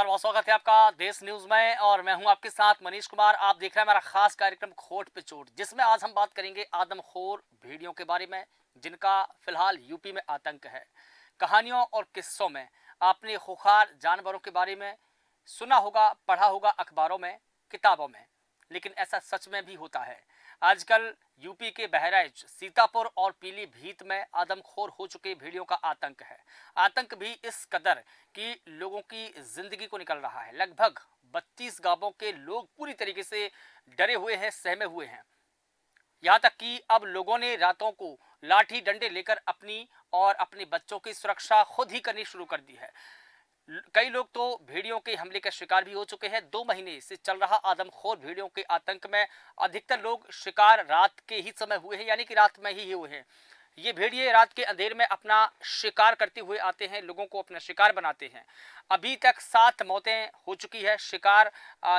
नमस्कार, बहुत स्वागत है आपका देश न्यूज में और मैं हूं आपके साथ मनीष कुमार। आप देख रहे हैं हमारा खास कार्यक्रम खोट पे चोट, जिसमें आज हम बात करेंगे आदमखोर भेड़ियों के बारे में, जिनका फिलहाल यूपी में आतंक है। कहानियों और किस्सों में आपने खूंखार जानवरों के बारे में सुना होगा, पढ़ा होगा अखबारों में, किताबों में, लेकिन ऐसा सच में भी होता है। आजकल यूपी के बहराइच, सीतापुर और पीलीभीत में आदमखोर हो चुके भेड़ियों का आतंक है। आतंक भी इस कदर कि लोगों की जिंदगी को निकल रहा है। लगभग 32 गांवों के लोग पूरी तरीके से डरे हुए हैं, सहमे हुए हैं। यहाँ तक कि अब लोगों ने रातों को लाठी डंडे लेकर अपनी और अपने बच्चों की सुरक्षा खुद ही करनी शुरू कर दी है। कई लोग तो भेड़ियों के हमले का शिकार भी हो चुके हैं। 2 महीने से चल रहा आदमखोर भेड़ियों के आतंक में अधिकतर लोग शिकार रात के ही समय हुए हैं, यानी कि रात में ही हुए हैं। ये भेड़िए रात के अंधेर में अपना शिकार करते हुए आते हैं, लोगों को अपना शिकार बनाते हैं। अभी तक 7 मौतें हो चुकी है। शिकार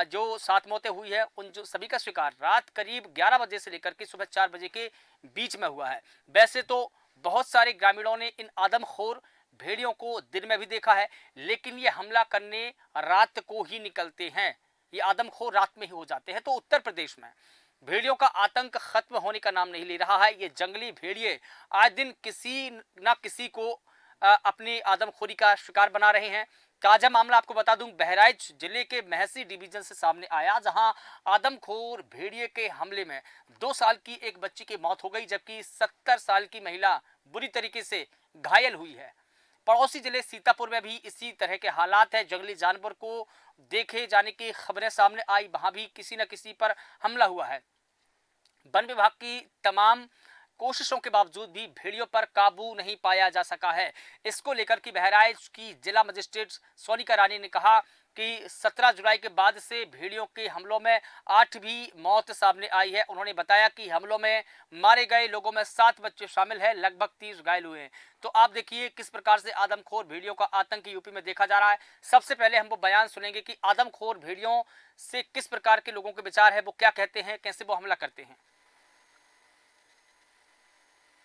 जो 7 मौतें हुई है, उन जो सभी का शिकार रात करीब 11 बजे से लेकर के सुबह 4 बजे के बीच में हुआ है। वैसे तो बहुत सारे ग्रामीणों ने इन आदमखोर भेड़ियों को दिन में भी देखा है, लेकिन ये हमला करने रात को ही निकलते हैं। ये आदमखोर रात में ही हो जाते हैं। तो उत्तर प्रदेश में भेड़ियों का आतंक खत्म होने का नाम नहीं ले रहा है। ये जंगली भेड़िए आज दिन किसी न किसी को अपनी आदमखोरी का शिकार बना रहे हैं। ताजा मामला आपको बता दूं, बहराइच जिले के महसी डिवीजन से सामने आया, जहां आदमखोर भेड़िए के हमले में 2 साल की एक बच्ची की मौत हो गई, जबकि 70 साल की महिला बुरी तरीके से घायल हुई है। पड़ोसी जिले सीतापुर में भी इसी तरह के हालात है। जंगली जानवर को देखे जाने की खबरें सामने आई, वहां भी किसी न किसी पर हमला हुआ है। वन विभाग की तमाम कोशिशों के बावजूद भी भेड़ियों पर काबू नहीं पाया जा सका है। इसको लेकर कि बहराइच की जिला मजिस्ट्रेट सोनिका रानी ने कहा कि 17 जुलाई के बाद से भेड़ियों के हमलों में 8 भी मौत सामने आई है। उन्होंने बताया कि हमलों में मारे गए लोगों में 7 बच्चे शामिल हैं, लगभग 30 घायल हुए हैं। तो आप देखिए किस प्रकार से आदमखोर भेड़ियों का आतंक यूपी में देखा जा रहा है। सबसे पहले हम वो बयान सुनेंगे कि आदमखोर भेड़ियों से किस प्रकार के लोगों के विचार है, वो क्या कहते हैं, कैसे वो हमला करते हैं।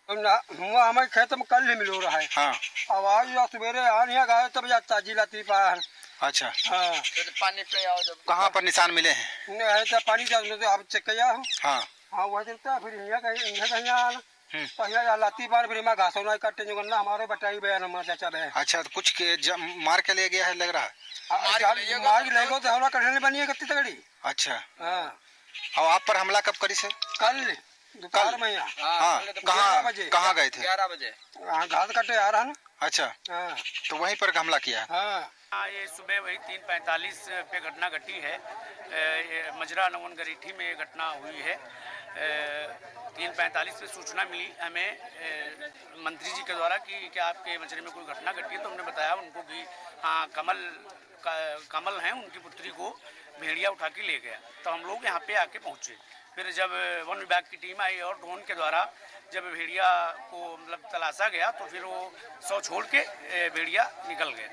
हुआ हमारे खेत में कल ही मिलो रहा है। हाँ। आवाज या सवेरे आ नहीं गए तब जा ताजी लाती पार। अच्छा। हाँ। तो पानी पे आओ जब कहाँ पर निशान मिले हैं? नहीं है तो पानी जा तो आप चेक किया हूँ। हाँ। हाँ वह चलता फिर यहाँ कहीं आना तो यहाँ लाती पार फिर मैं घासों ना काटते जो करना हमारे बटाई बहन हमारे चाचा बहन। अच्छा, तो कुछ मार के ले गया है लग रहा है। मार ले गो तो हमारा कठिन बनी है कितनी तगड़ी। अच्छा। हाँ। और आप पर हमला कब करी से? कल दोपहर में यहाँ। हाँ। कहाँ गए थे? 11 बजे। हाँ घास काटे आ रहा ना। अच्छा। हाँ। तो वहीं पर हमला किया है। हाँ। ये सुबह वही 3:45 पे घटना घटी है। मजरा नवन गरीठी में ये घटना हुई है। 3:45 पे सूचना मिली हमें मंत्री जी के द्वारा कि क्या आपके मजरे में कोई घटना घटी है। तो हमने बताया उनको कि हाँ कमल हैं, उनकी पुत्री को भेड़िया उठा के ले गया। तो हम लोग यहाँ पे आके पहुँचे। फिर जब वन विभाग की टीम आई और ड्रोन के द्वारा जब भेड़िया को मतलब तलाशा गया तो फिर वो 100 छोड़ के भेड़िया निकल गए।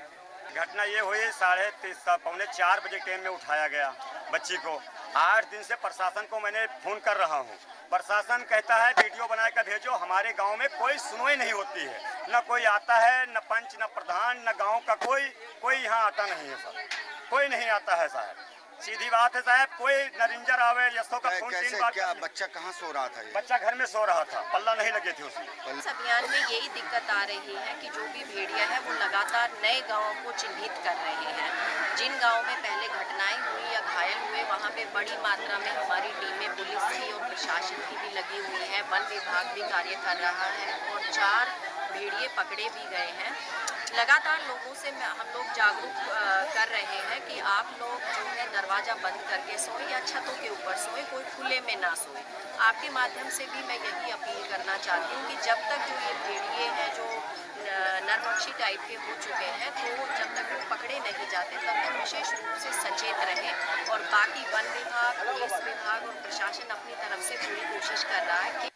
घटना ये हुई 3:30-4 बजे ट्रेन में उठाया गया बच्ची को। 8 दिन से प्रशासन को मैंने फोन कर रहा हूँ। प्रशासन कहता है वीडियो बना कर भेजो। हमारे गांव में कोई सुनवाई नहीं होती है, न कोई आता है, न पंच, न प्रधान, न गांव का कोई यहाँ आता नहीं है सर। कोई नहीं आता है साहब, सीधी बात है साहब। कोई नरिंजर आवे यशो का फोन 3 बार। क्या बच्चा कहाँ सो रहा था? बच्चा घर में सो रहा था, पल्ला नहीं लगे थे उसमें। इस अभियान में यही दिक्कत आ रही है कि जो भी भेड़िया है वो लगातार नए गांवों को चिन्हित कर रहे हैं। जिन गांवों में पहले घटनाएं हुई या घायल हुए वहां पे बड़ी मात्रा में हमारी टीमें पुलिस की और प्रशासन की भी लगी हुई है। वन विभाग भी कार्य कर रहा है और 4 भेड़िए पकड़े भी गए हैं। लगातार लोगों से हम लोग जागरूक कर रहे हैं कि आप लोग जो है दरवाज़ा बंद करके सोए या छतों के ऊपर सोए, कोई खुले में ना सोए। आपके माध्यम से भी मैं यही अपील करना चाहती हूँ कि जब तक जो ये भेड़िए हैं जो नरभक्षी टाइप के हो चुके हैं, तो जब तक वो पकड़े नहीं जाते तब तक विशेष रूप से सचेत रहें। और बाकी वन विभाग, पुलिस विभाग और प्रशासन अपनी तरफ से पूरी कोशिश कर रहा है कि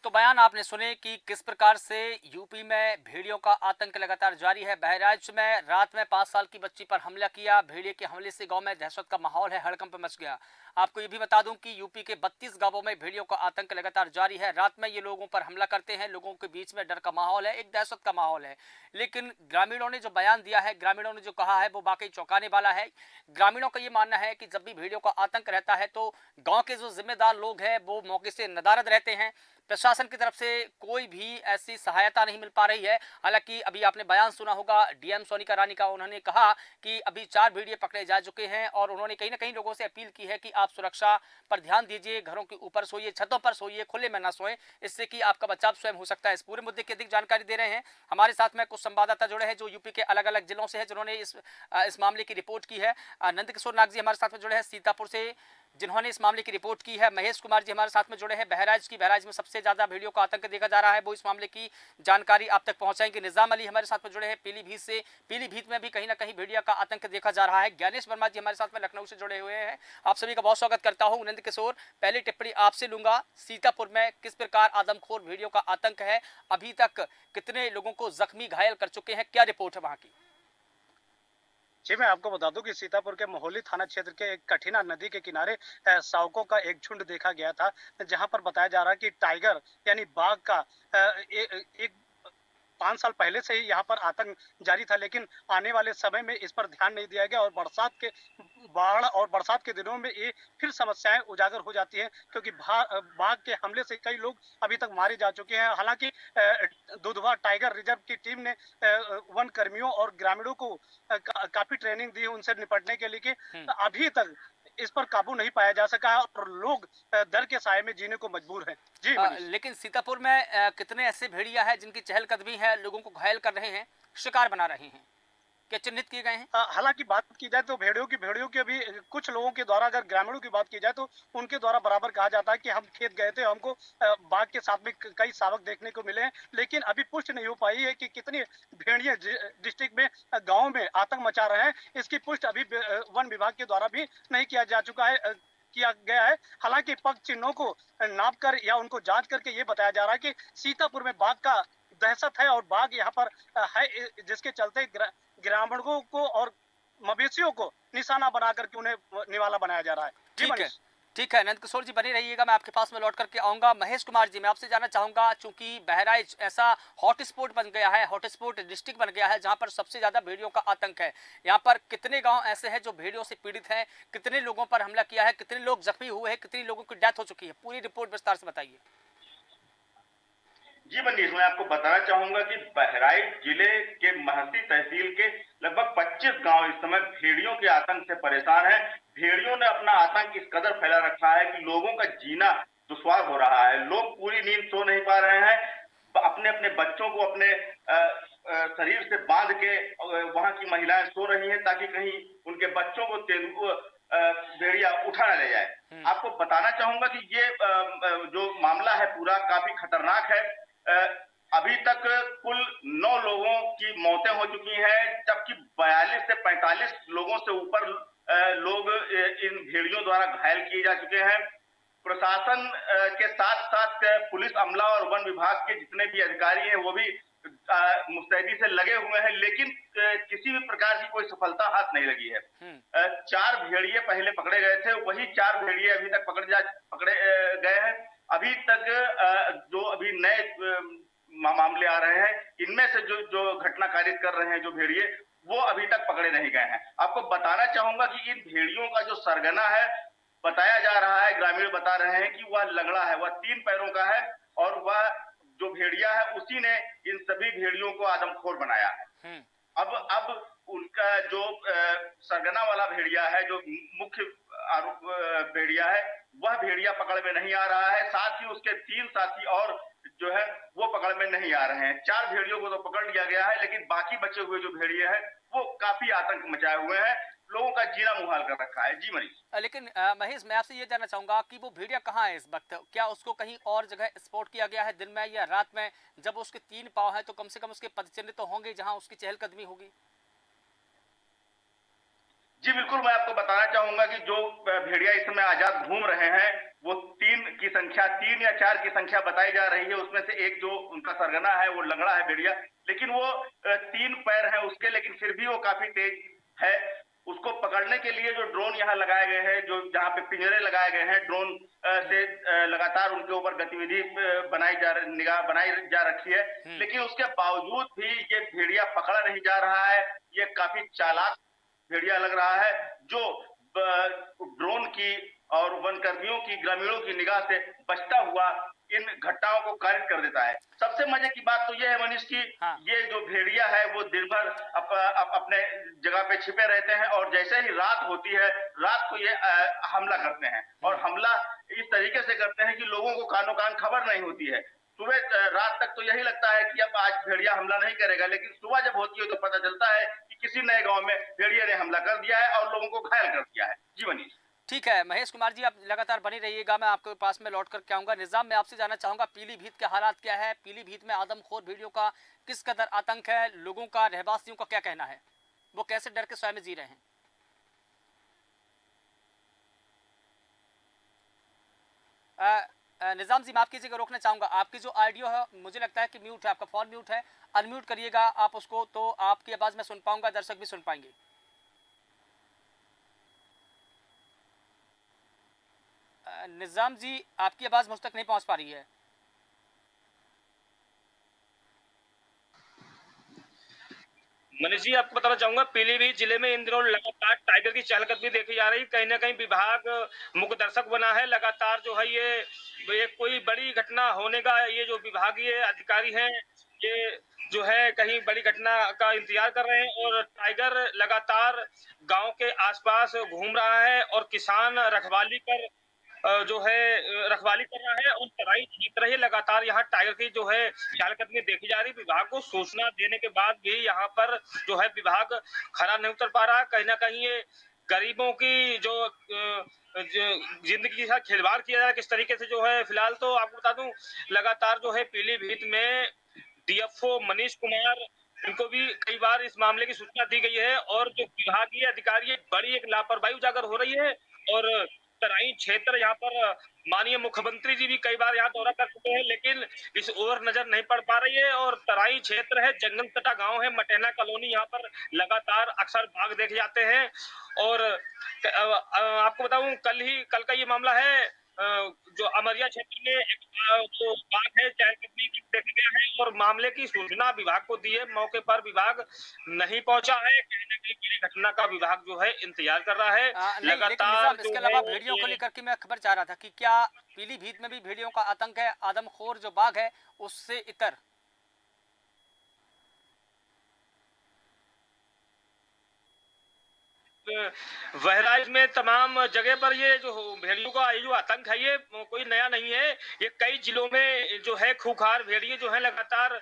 तो बयान आपने सुने कि किस प्रकार से यूपी में भेड़ियों का आतंक लगातार जारी है। बहराइच में रात में 5 साल की बच्ची पर हमला किया। भेड़िए के हमले से गांव में दहशत का माहौल है, हड़कंप मच गया। आपको ये भी बता दूं कि यूपी के 32 गांवों में भेड़ियों का आतंक लगातार जारी है। रात में ये लोगों पर हमला करते हैं, लोगों के बीच में डर का माहौल है, एक दहशत का माहौल है। लेकिन ग्रामीणों ने जो बयान दिया है, ग्रामीणों ने जो कहा है, वो वाकई चौंकाने वाला है। ग्रामीणों का ये मानना है कि जब भी भेड़ियों का आतंक रहता है तो गांव के जो जिम्मेदार लोग हैं वो मौके से नदारद रहते हैं। प्रशासन की तरफ से कोई भी ऐसी सहायता नहीं मिल पा रही है। हालांकि अभी आपने बयान सुना होगा डीएम सोनिका रानी का, उन्होंने कहा कि अभी 4 भेड़िए पकड़े जा चुके हैं और उन्होंने कहीं ना कहीं लोगों से अपील की है कि आप सुरक्षा पर ध्यान दीजिए, घरों के ऊपर सोइए, छतों पर सोइए, खुले में ना सोएं, इससे कि आपका बचाव स्वयं हो सकता है। इस पूरे मुद्दे की अधिक जानकारी दे रहे हैं हमारे साथ में कुछ संवाददाता जुड़े हैं जो यूपी के अलग अलग जिलों से हैं, जिन्होंने इस मामले की रिपोर्ट की है। नंद किशोर नाग जी हमारे साथ में जुड़े हैं सीतापुर से, जिन्होंने इस मामले की रिपोर्ट की है। महेश कुमार जी हमारे साथ में जुड़े हैं बहराइच में सबसे ज्यादा भेड़ियों का आतंक देखा जा रहा है, वो इस मामले की जानकारी आप तक पहुंचाएंगे। निजाम अली हमारे साथ में जुड़े हैं पीलीभीत से, पीलीभीत में भी कहीं ना कहीं भेड़िया का आतंक देखा जा रहा है। ज्ञानेश वर्मा जी हमारे साथ में लखनऊ से जुड़े हुए हैं, आप सभी का बहुत स्वागत करता हूं। नंद किशोर, पहली टिप्पणी आपसे लूंगा, सीतापुर में किस प्रकार आदमखोर भेड़ियों का आतंक है, अभी तक कितने लोगों को जख्मी घायल कर चुके हैं, क्या रिपोर्ट है वहां की? जी, मैं आपको बता दूं कि सीतापुर के मोहली थाना क्षेत्र के एक कठिना नदी के किनारे सावकों का एक झुंड देखा गया था, जहां पर बताया जा रहा है कि टाइगर यानी बाघ का एक 5 साल पहले से ही यहाँ पर आतंक जारी था, लेकिन आने वाले समय में इस पर ध्यान नहीं दिया गया और बाढ़ और बरसात के दिनों में ये फिर समस्याएं उजागर हो जाती हैं, क्योंकि बाघ के हमले से कई लोग अभी तक मारे जा चुके हैं। हालांकि दुधवा टाइगर रिजर्व की टीम ने वन कर्मियों और ग्रामीणों को काफी ट्रेनिंग दी उनसे निपटने के लिए, कि अभी तक इस पर काबू नहीं पाया जा सका है और लोग डर के साए में जीने को मजबूर हैं। जी मनीष। लेकिन सीतापुर में कितने ऐसे भेड़िया हैं जिनकी चहलकदमी है, लोगों को घायल कर रहे हैं, शिकार बना रहे हैं, क्या चिन्हित किए गए हैं? हालांकि बात की जाए तो भेड़ियों की अभी कुछ लोगों के द्वारा, अगर ग्रामीणों की बात की जाए तो उनके द्वारा बराबर कहा जाता है कि हम खेत गए थे, हमको बाघ के साथ में कई शावक देखने को मिले हैं, लेकिन अभी पुष्टि नहीं हो पाई है कि कितनी भेड़िए डिस्ट्रिक्ट में गाँव में आतंक मचा रहे हैं। इसकी पुष्टि अभी वन विभाग के द्वारा भी नहीं किया जा चुका है, किया गया है। हालांकि पग चिन्हों को नाप कर या उनको जांच करके ये बताया जा रहा है कि सीतापुर में बाघ का दहशत है और बाघ यहाँ पर है, जिसके चलते ग्रामीणों को और मवेशियों को निशाना बना करके उन्हें निवाला बनाया जा रहा है। ठीक है, ठीक है नंद किशोर जी, बने रहिएगा, मैं आपके पास में लौट करके आऊंगा। महेश कुमार जी, मैं आपसे जानना चाहूंगा, चूंकि बहराइच ऐसा हॉट स्पॉट बन गया है, हॉट स्पॉट डिस्ट्रिक्ट बन गया है जहां पर सबसे ज्यादा भेड़ियों का आतंक है, यहाँ पर कितने गांव ऐसे हैं जो भेड़ियों से पीड़ित हैं, कितने लोगों पर हमला किया है, कितने लोग जख्मी हुए हैं, कितनी लोगों की डेथ हो चुकी है, पूरी रिपोर्ट विस्तार से बताइए। जी मनीष, मैं आपको बताना चाहूंगा कि बहराइच जिले के महसी तहसील के लगभग 25 गांव इस समय भेड़ियों के आतंक से परेशान हैं। भेड़ियों ने अपना आतंक इस कदर फैला रखा है कि लोगों का जीना दुश्वार हो रहा है। लोग पूरी नींद सो नहीं पा रहे हैं, अपने अपने बच्चों को अपने शरीर से बांध के वहां की महिलाएं सो रही हैं ताकि कहीं उनके बच्चों को भेड़िया उठा न ले जाए। आपको बताना चाहूंगा कि ये जो मामला है पूरा काफी खतरनाक है। अभी तक कुल 9 लोगों की मौतें हो चुकी हैं, जबकि 42 से 45 लोगों से ऊपर लोग इन भेड़ियों द्वारा घायल किए जा चुके हैं। प्रशासन के साथ साथ पुलिस अमला और वन विभाग के जितने भी अधिकारी हैं वो भी मुस्तैदी से लगे हुए हैं, लेकिन किसी भी प्रकार की कोई सफलता हाथ नहीं लगी है। 4 भेड़िए पहले पकड़े गए थे, वही 4 भेड़िए अभी तक पकड़े गए हैं। अभी तक जो अभी नए मामले आ रहे हैं, इनमें से जो घटना कारित कर रहे हैं जो भेड़िए, वो अभी तक पकड़े नहीं गए हैं। आपको बताना चाहूंगा कि इन भेड़ियों का जो सरगना है, बताया जा रहा है, ग्रामीण बता रहे हैं कि वह लंगड़ा है, वह 3 पैरों का है और वह जो भेड़िया है उसी ने इन सभी भेड़ियों को आदमखोर बनाया है। अब उनका जो सरगना वाला भेड़िया है, जो मुख्य आरोप भेड़िया है, वह भेड़िया पकड़ में नहीं आ रहा है। साथ ही उसके 3 साथी और जो है वो पकड़ में नहीं आ रहे हैं। 4 भेड़ियों को तो पकड़ लिया गया है, लेकिन बाकी बचे हुए जो भेड़िए हैं वो काफी आतंक मचाए हुए हैं, लोगों का जीना मुहाल कर रखा है। जी मनीष। लेकिन महेश, मैं आपसे ये जानना चाहूंगा कि वो भेड़िया कहाँ है इस वक्त? क्या उसको कहीं और जगह स्पॉट किया गया है दिन में या रात में? जब उसके 3 पांव हैं तो कम से कम उसके पदचिन्ह तो होंगे जहां उसकी चहलकदमी होगी। जी बिल्कुल, मैं आपको बताना चाहूंगा कि जो भेड़िया इस समय आजाद घूम रहे हैं वो 3 या 4 की संख्या बताई जा रही है। उसमें से एक जो उनका सरगना है वो लंगड़ा है भेड़िया, लेकिन वो 3 पैर है उसके, लेकिन फिर भी वो काफी तेज है। उसको पकड़ने के लिए जो ड्रोन यहाँ लगाए गए हैं, जो जहाँ पे पिंजरे लगाए गए हैं, ड्रोन से लगातार उनके ऊपर गतिविधि निगाह बनाई जा रखी है, लेकिन उसके बावजूद भी ये भेड़िया पकड़ा नहीं जा रहा है। ये काफी चालाक भेड़िया लग रहा है, जो ड्रोन की और वन कर्मियों की, ग्रामीणों की निगाह से बचता हुआ इन घटनाओं को कारित कर देता है। सबसे मजे की बात तो यह है मनीष की हाँ। ये जो भेड़िया है वो दिन भर अपने जगह पे छिपे रहते हैं, और जैसे ही रात होती है, रात को ये हमला करते हैं, और हमला इस तरीके से करते हैं कि लोगों को कानो कान खबर नहीं होती है। सुबह रात तक तो यही लगता है कि अब आज भेड़िया हमला नहीं करेगा, लेकिन सुबह जब होती है तो पता चलता है कि किसी नए गांव में भेड़िया ने हमला कर दिया है और लोगों को घायल कर दिया है। जी मनीष। ठीक है महेश कुमार जी, आप लगातार बनी रहिएगा, मैं आपके पास में लौट करके आऊंगा। निजाम, मैं आपसे जानना चाहूंगा पीलीभीत के हालात क्या है? पीलीभीत में आदमखोर भेड़ियों का किस कदर आतंक है? लोगों का, रहवासियों का क्या कहना है? वो कैसे डर के स्वयं जी रहे हैं? निजाम जी, माफ कीजिएगा, रोकना चाहूंगा। आपकी जो ऑडियो है मुझे लगता है कि म्यूट है, आपका फोन म्यूट है, अनम्यूट करिएगा आप उसको, तो आपकी आवाज मैं सुन पाऊंगा, दर्शक भी सुन पाएंगे। निजाम जी, आपकी आवाज मुझ तक नहीं पहुंच पा रही है। मनीष जी, आपको बताना चाहूंगा पीलीभीत जिले में इन दिनों लगातार टाइगर की चहलकदमी देखी जा रही। कहीं ना कहीं विभाग मुख्य दर्शक बना है। लगातार जो है ये कोई बड़ी घटना होने का, ये जो विभागीय अधिकारी हैं ये जो है कहीं बड़ी घटना का इंतजार कर रहे हैं, और टाइगर लगातार गांव के आसपास घूम रहा है और किसान रखवाली पर जो है रखवाली कर रहा है, और तराई जीत रही है। लगातार यहाँ टाइगर की जो है चहलकदमी देखी जा रही। विभाग को सूचना देने के बाद भी यहाँ पर जो है विभाग खरा नहीं उतर पा रहा। कहीं ना कहीं ये गरीबों की जो जिंदगी के साथ खिलवाड़ किया जा रहा है किस तरीके से, जो है फिलहाल तो आपको बता दूं लगातार जो है पीलीभीत में डीएफओ मनीष कुमार, इनको भी कई बार इस मामले की सूचना दी गई है, और जो विभागीय अधिकारी है बड़ी एक लापरवाही उजागर हो रही है। और तराई क्षेत्र यहाँ पर माननीय मुख्यमंत्री जी भी कई बार यहाँ दौरा कर चुके हैं, लेकिन इस ओर नजर नहीं पड़ पा रही है। और तराई क्षेत्र है, जंगल तटा गांव है, मटेना कॉलोनी, यहाँ पर लगातार अक्सर बाघ देखे जाते हैं। और आपको बताऊं कल का ये मामला है, जो अमरिया क्षेत्र में एक जो बाघ है चहलकदमी देखा गया है, और मामले की सूचना विभाग को दी है। मौके पर विभाग नहीं पहुंचा है। कहीं ना कहीं बड़ी घटना का विभाग जो है इंतजार कर रहा है। नहीं, लेकिन लगातार निजाम, जो इसके अलावा है भेड़ियों को लेकर के मैं खबर चाह रहा था कि क्या पीलीभीत में भी भेड़ियों का आतंक है? आदमखोर जो बाघ है उससे इतर? बहराइच में तमाम जगह पर ये जो भेड़ियों का ये जो आतंक है ये कोई नया नहीं है। ये कई जिलों में जो है खूंखार भेड़िए जो है लगातार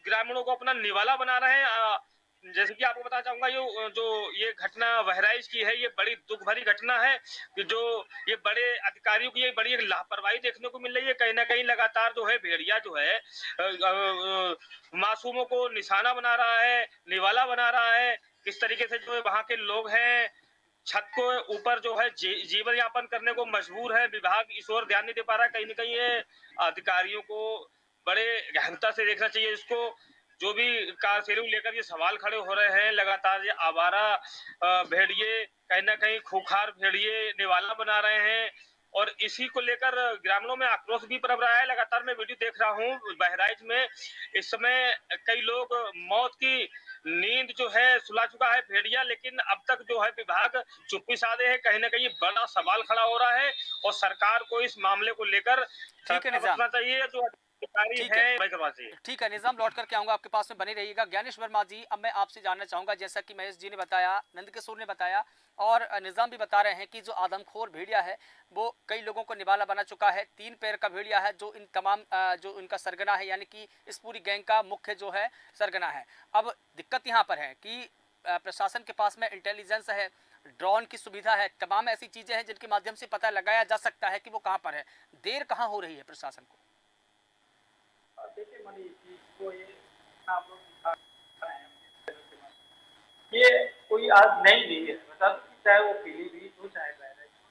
ग्रामीणों को अपना निवाला बना रहे हैं। जैसे कि आपको बताना चाहूंगा ये घटना बहराइच की है, ये बड़ी दुख भरी घटना है कि जो ये बड़े अधिकारियों की ये बड़ी एक लापरवाही देखने को मिल रही है। कहीं ना कहीं लगातार जो है भेड़िया जो है मासूमों को निशाना बना रहा है, निवाला बना रहा है। किस तरीके से जो है वहां के लोग हैं छत को ऊपर जो है जीवन यापन करने को मजबूर है। विभाग इस ओर ध्यान नहीं दे पा रहा है। कहीं ना कहीं ये अधिकारियों को बड़े गहनता से देखना चाहिए इसको। जो भी कारसेरू लेकर ये सवाल खड़े हो रहे हैं, लगातार ये आवारा भेड़िए कहीं ना कहीं खूंखार भेड़िए निवाला बना रहे हैं, और इसी को लेकर ग्रामीणों में आक्रोश भी पनप रहा है। लगातार मैं वीडियो देख रहा हूँ बहराइच में, इस समय कई लोग मौत की नींद जो है सुला चुका है भेड़िया, लेकिन अब तक जो है विभाग चुप्पी साधे है। कहीं ना कहीं बड़ा सवाल खड़ा हो रहा है, और सरकार को इस मामले को लेकर ठीक है निजाम, चाहिए। जो अधिकारी ठीक है है, वही करवा चाहिए। ठीक है निजाम, लौट करके आऊंगा आपके पास में, बने रहिएगा। ज्ञानेश वर्मा जी, अब मैं आपसे जानना चाहूंगा, जैसा कि महेश जी ने बताया, नंदकिशोर ने बताया और निजाम भी बता रहे हैं कि जो आदमखोर भेड़िया है वो कई लोगों को निवाला बना चुका है। 3 पैर का भेड़िया है जो इन तमाम जो इनका सरगना है, यानी कि इस पूरी गैंग का मुख्य जो है सरगना है। अब दिक्कत यहाँ पर है कि प्रशासन के पास में इंटेलिजेंस है, ड्रोन की सुविधा है, तमाम ऐसी चीजें हैं जिनके माध्यम से पता लगाया जा सकता है कि वो कहाँ पर है। देर कहाँ हो रही है प्रशासन को? देखिए मनीष जी को ये आप लोग दिखा रहे हैं, ये कोई आज नई नहीं है। बता दो कि चाहे वो पीलीभीत हो, चाहे बहराइच हो,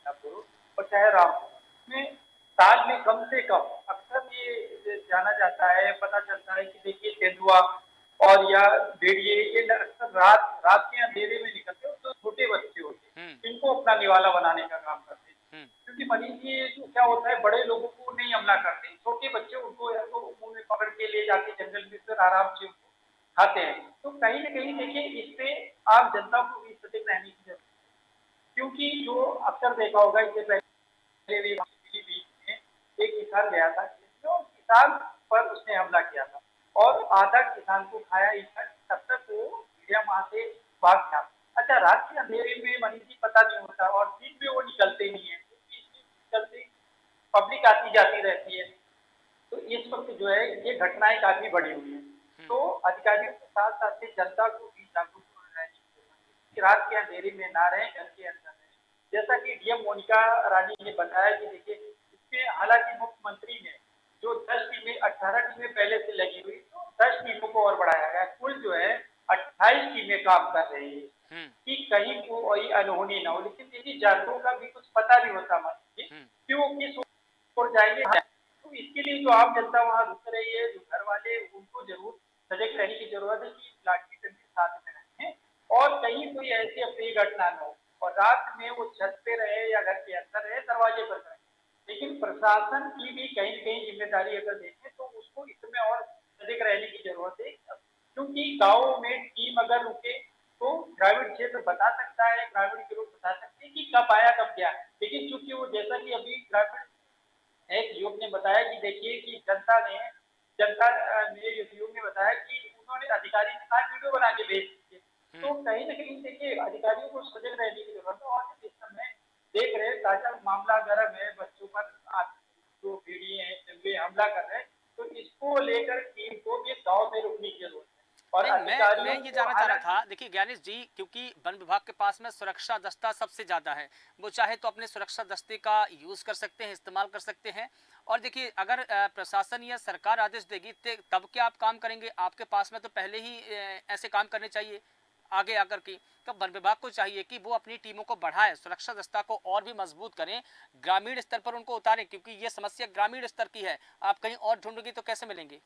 चाहे और चाहे रामपुर में साल में कम से कम अक्सर ये जाना जाता है, पता चलता है कि देखिए तेंदुआ और या भेड़िए ये अक्सर रात रात के अंधेरे में निकलते हैं, तो छोटे बच्चे होते हैं, इनको अपना निवाला बनाने का काम करते हैं। क्योंकि मरीज ये जो क्या होता है, बड़े लोगों को नहीं हमला करते, छोटे बच्चे उनको या तो मुंह में पकड़ के ले जाके जंगल में फिर आराम से उनको खाते हैं। तो कहीं न कहीं देखिए इससे आम जनता को भी सतर्क रहने की जरूरत है। क्योंकि जो अक्सर देखा होगा, इससे पहले भी पीलीभीत में एक किसान गया था, जो किसान पर उसने हमला किया था और आधा किसान को खाया ही था, तब तक वो भेड़िया वहां से भाग गया। अच्छा, रात के अंधेरे में मरीज ही पता नहीं होता और दिन में वो निकलते नहीं है, क्योंकि इसमें निकलते पब्लिक आती जाती रहती है। तो इस वक्त जो है ये घटनाएं काफी बढ़ी हुई है। तो अधिकारियों के साथ साथ में जनता को भी जागरूक रहने की जरूरत है कि रात के अंधेरे में ना रहें, घर के अंदर रहें। जैसा कि डीएम मोनिका रानी ने बताया कि देखिए इसमें हालांकि मुख्यमंत्री ने जो 10 टीमें 18 टीमें पहले से लगी हुई, तो 10 टीमों को और बढ़ाया गया। कुल जो है 28 टीमें काम कर रही है कि कहीं कोई अनहोनी ना हो। लेकिन देखिए जानवरों का भी कुछ पता नहीं होता कि वो किस ओर जाएंगे। तो इसके लिए जो आम जनता वहाँ रुक रही है, जो घर वाले, उनको जरूर सजग रहने की जरूरत है कि लाठी डंडे साथ में रखें और कहीं कोई ऐसी अप्रिय घटना न हो और रात में वो छत पे रहे या घर के अंदर रहे, दरवाजे पर रहे। लेकिन प्रशासन की भी कहीं न कहीं जिम्मेदारी अगर देखें तो उसको इसमें और सजग रहने की जरूरत है। क्योंकि गाँव में टीम अगर रुके तो ग्रामीण क्षेत्र बता सकता है, ग्रामीण के लोग बता सकते हैं कि कब आया कब गया। लेकिन चूंकि वो जैसा कि अभी ग्रामीण एक युवक ने बताया कि देखिए कि ने इस युवक ने बताया कि उन्होंने अधिकारी के साथ वीडियो बना के भेज दिए। तो कहीं न कहीं देखिए अधिकारियों को सजग रहने की जरूरत है। और इस समय देख रहे हैं ताजा मामला गर्म है, बच्चों पर जो भेड़िए हैं जंगली हमला कर रहे हैं, तो इसको लेकर टीम को भी गाँव में रुकने की जरूरत है। और नहीं, मैं अधिकारियों ये को जानना चाह रहा हालांकि था, देखिए ज्ञानेश जी, क्योंकि वन विभाग के पास में सुरक्षा दस्ता सबसे ज़्यादा है, वो चाहे तो अपने सुरक्षा दस्ते का यूज़ कर सकते हैं, इस्तेमाल कर सकते हैं। और देखिए अगर प्रशासन या सरकार आदेश देगी तब क्या आप काम करेंगे? आपके पास में तो पहले ही ऐसे काम करने चाहिए आगे आकर के। तो वन विभाग को चाहिए कि वो अपनी टीमों को बढ़ाए, सुरक्षा दस्ता को और भी मजबूत करें, ग्रामीण स्तर पर उनको उतारें, क्योंकि ये समस्या ग्रामीण स्तर की है। आप कहीं और ढूंढोगे तो कैसे मिलेंगे?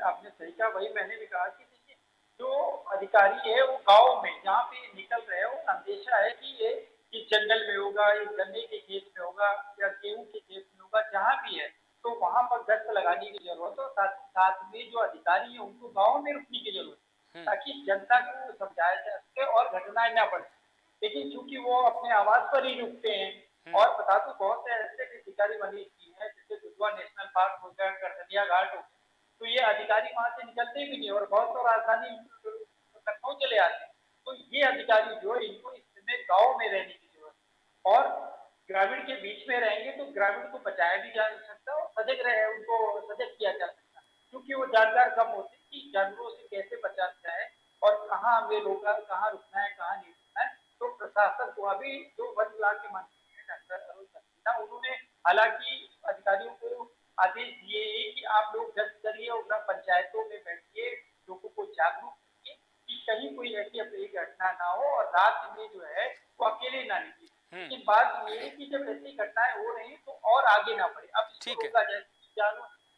आपने सही कहा, वही मैंने भी कहा कि देखिए जो अधिकारी है वो गांव में जहाँ पे निकल रहे हैं, वो अंदेशा है कि ये कि जंगल में होगा, ये गन्ने के खेत में होगा या गेहूं के खेत में होगा, जहाँ भी है तो वहां पर गश्त लगाने की जरूरत है। और साथ साथ में जो अधिकारी है उनको गाँव में रुकने की जरूरत है ताकि जनता को समझाया जा सके और घटनाएं न बढ़े। लेकिन चूंकि वो अपने आवास पर ही रुकते हैं और बता दूं बहुत से ऐसे अधिकारी बनी हैं, जैसे दुधवा नेशनल पार्क हो गया, करतनिया घाट हो गया, तो ये अधिकारी वहां से निकलते भी नहीं और बहुत तो राजधानी लखनऊ चले आते हैं। तो ये अधिकारी जो है इनको इस समय गाँव में रहने की जरूरत है और ग्रामीण के बीच में रहेंगे तो ग्रामीण को बचाया भी जा सकता है और सजग रहे, उनको सजग किया जा सकता है। क्योंकि वो जानकार कम होते हैं कि जानवरों से कैसे बचा जाए और कहाँ हमें रोका, कहाँ रुकना है, कहाँ नहीं रुकना है। तो प्रशासन को अभी जो वन विभाग के मंत्री हैं डॉक्टर अरुण सक्सेना, उन्होंने हालांकि अधिकारियों को आदेश दिए हैं कि आप लोग गश्त करिए और ग्राम पंचायतों में बैठिए, लोगों को जागरूक कीजिए कि कहीं कोई ऐसी अप्रिय घटना ना हो और रात में जो है वो अकेले ना निकले। लेकिन बात ये है कि जब ऐसी घटनाएं हो रही तो और आगे ना बढ़े। अब इसको रोका जाए,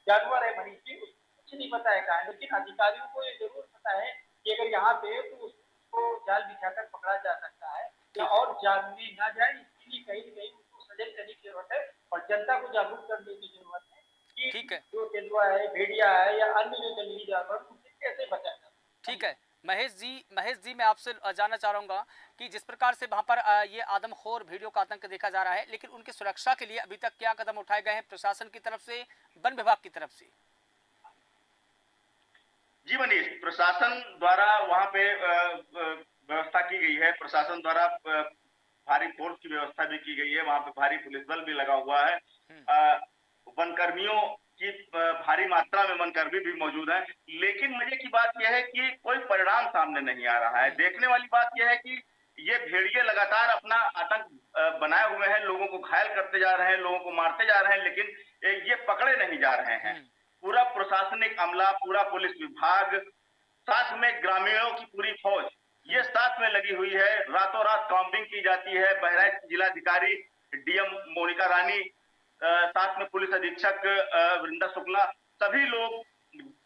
जानवर है मरीज की, कुछ नहीं पता है कहाँ है, लेकिन अधिकारियों को ये जरूर पता है कि अगर यहाँ पे है तो उसको जाल बिछाकर पकड़ा जा सकता है या और जानने ना जाए। इसके लिए कहीं न कहीं उनको सजग करने की जरूरत है और जनता को जागरूक करने की जरूरत है कि ठीक है, जो तेंदुआ है, भेड़िया है या अन्य जो जंगली जानवर उनसे कैसे बचा जाए। ठीक है। महेश जी, मैं आपसे जानना चाह रहा हूँ कि जिस प्रकार से वहाँ पर ये आदमखोर भेड़ियों का आतंक देखा जा रहा है, लेकिन उनकी सुरक्षा के लिए अभी तक क्या कदम उठाए गए हैं प्रशासन की तरफ से, वन विभाग की तरफ से? जी मनीष, प्रशासन द्वारा वहाँ पे व्यवस्था की गई है। प्रशासन द्वारा भारी फोर्स की व्यवस्था भी की गई है, वहाँ पे भारी पुलिस बल भी लगा हुआ है। वनकर्मियों की भारी मात्रा में वनकर्मी भी मौजूद है। लेकिन मजे की बात यह है कि कोई परिणाम सामने नहीं आ रहा है। देखने वाली बात यह है कि ये भेड़िए लगातार अपना आतंक बनाए हुए हैं, लोगों को घायल करते जा रहे हैं, लोगों को मारते जा रहे हैं, लेकिन ये पकड़े नहीं जा रहे हैं। पूरा प्रशासनिक अमला, पूरा पुलिस विभाग, साथ में ग्रामीणों की पूरी फौज ये साथ में लगी हुई है। रातों रात कॉम्बिंग की जाती है। बहराइच जिलाधिकारी डीएम मोनिका रानी, साथ में पुलिस अधीक्षक वृंदा शुक्ला, सभी लोग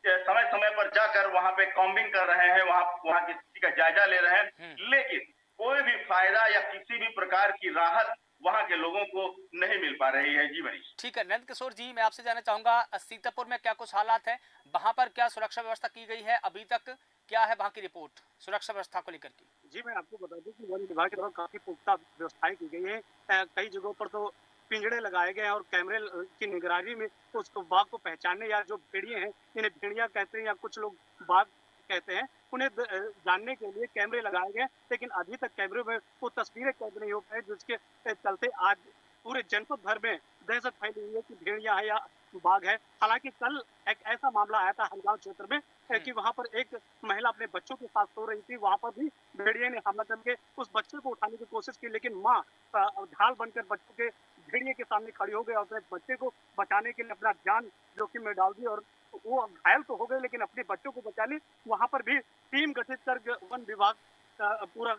समय समय पर जाकर वहां पे कॉम्बिंग कर रहे हैं, वहां की स्थिति का जायजा ले रहे हैं, लेकिन कोई भी फायदा या किसी भी प्रकार की राहत वहां के लोगों को नहीं मिल पा रही है। जी मनीष। ठीक है नंद किशोर जी, मैं आपसे जानना चाहूंगा सीतापुर में क्या कुछ हालात है, वहां पर क्या सुरक्षा व्यवस्था की गई है, अभी तक क्या है वहां की रिपोर्ट सुरक्षा व्यवस्था को लेकर की? जी, मैं आपको बता दूं कि वन विभाग की तरफ काफी पुख्ता व्यवस्थाएं की गई है। कई जगहों पर तो पिंजड़े लगाए गए हैं और कैमरे की निगरानी में उस बाघ को पहचानने, या जो भेड़िए हैं, इन्हें भेड़िया कहते हैं या कुछ लोग बाघ कहते हैं, उन्हें जानने के लिए कैमरे लगाए गए, लेकिन अभी तक कैमरे में वो तस्वीरें कैद नहीं हो पाई, जिसके चलते आज पूरे जनपद भर में दहशत फैली हुई है कि भेड़िया है या बाघ है। हालांकि कल एक ऐसा मामला आया था हलगांव क्षेत्र में कि वहां पर एक महिला अपने बच्चों के साथ सो रही थी, वहां पर भी भेड़िए ने हमला करके उस बच्चे को उठाने की कोशिश की, लेकिन माँ ढाल बनकर बच्चों के भेड़िए के सामने खड़ी हो गई और अपने बच्चे को बचाने के लिए अपना जान जोखिम में डाल दी, और वो घायल तो हो गए लेकिन अपने बच्चों को बचा ली। वहां पर भी टीम गठित कर वन विभाग पूरा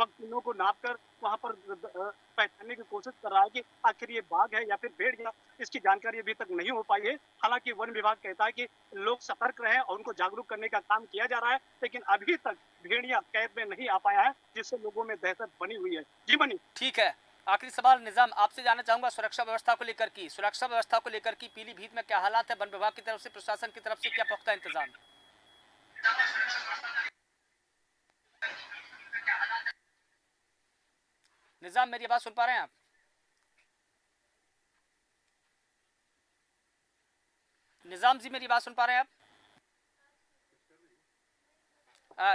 तीनों को नाप कर वहां पर पहचानने की कोशिश कर रहा है कि आखिर ये बाघ है या फिर भेड़िया, इसकी जानकारी अभी तक नहीं हो पाई है। हालांकि वन विभाग कहता है कि लोग सतर्क रहें और उनको जागरूक करने का काम किया जा रहा है, लेकिन अभी तक भेड़िया कैद में नहीं आ पाया है, जिससे लोगों में दहशत बनी हुई है। जी बनी। ठीक है, आखिरी सवाल निजाम आपसे जानना चाहूंगा सुरक्षा व्यवस्था को लेकर की, सुरक्षा व्यवस्था को लेकर की पीलीभीत में क्या हालात है, वन विभाग की तरफ से, प्रशासन की तरफ से क्या पुख्ता इंतजाम? निजाम मेरी बात सुन पा रहे हैं आप? निजाम जी मेरी बात सुन पा रहे हैं आप?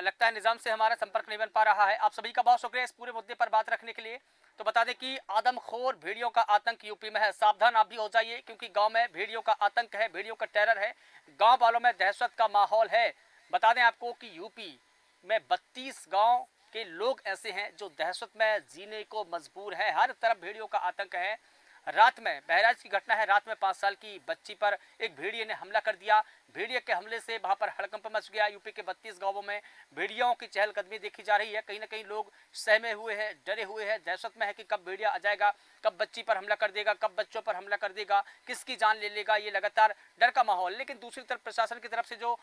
लगता है निजाम से हमारा संपर्क नहीं बन पा रहा है। आप सभी का बहुत शुक्रिया इस पूरे मुद्दे पर बात रखने के लिए। तो बता दें कि आदमखोर भेड़ियों का आतंक यूपी में है, सावधान आप भी हो जाइए, क्योंकि गांव में भेड़ियों का आतंक है, भेड़ियों का टेरर है, गांव वालों में दहशत का माहौल है। बता दें आपको कि यूपी में 32 गांव के लोग ऐसे हैं जो दहशत में जीने को मजबूर है, हर तरफ भेड़ियों का आतंक है। रात में बहराइच की घटना है, रात में 5 साल की बच्ची पर एक भेड़िए ने हमला कर दिया। भेड़िए के हमले से वहां पर हड़कंप मच गया। यूपी के 32 गांवों में भेड़ियों की चहलकदमी देखी जा रही है। कहीं ना कहीं लोग सहमे हुए हैं, डरे हुए हैं, दहशत में है कि कब भेड़िया आ जाएगा, कब बच्ची पर हमला कर देगा, कब बच्चों पर हमला कर देगा, किसकी जान ले लेगा, ये लगातार डर का माहौल। लेकिन दूसरी तरफ प्रशासन की तरफ से जो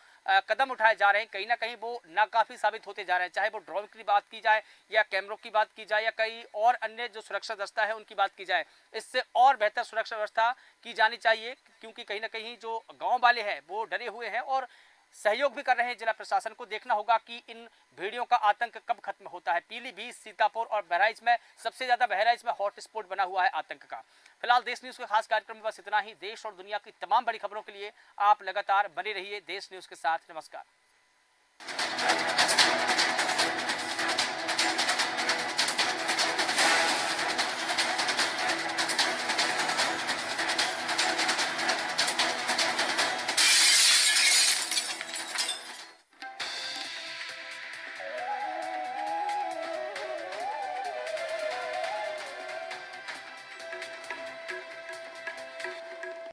कदम उठाए जा रहे हैं कहीं ना कहीं वो नाकाफी साबित होते जा रहे हैं, चाहे वो ड्रोन की बात की जाए या कैमरों की बात की जाए या कई और अन्य जो सुरक्षा दस्ता है उनकी बात की जाए। इससे और बेहतर सुरक्षा व्यवस्था की जानी चाहिए, क्योंकि कहीं ना कहीं जो गांव वाले हैं वो डरे हुए हैं और सहयोग भी कर रहे हैं जिला प्रशासन को। देखना होगा कि इन भेड़ियों का आतंक कब खत्म होता है। पीलीभीत, सीतापुर और बहराइच में सबसे ज्यादा बहराइच में हॉटस्पॉट बना हुआ है आतंक का। फिलहाल देश न्यूज के खास कार्यक्रम में बस इतना ही। देश और दुनिया की तमाम बड़ी खबरों के लिए आप लगातार बने रहिए देश न्यूज के साथ। नमस्कार।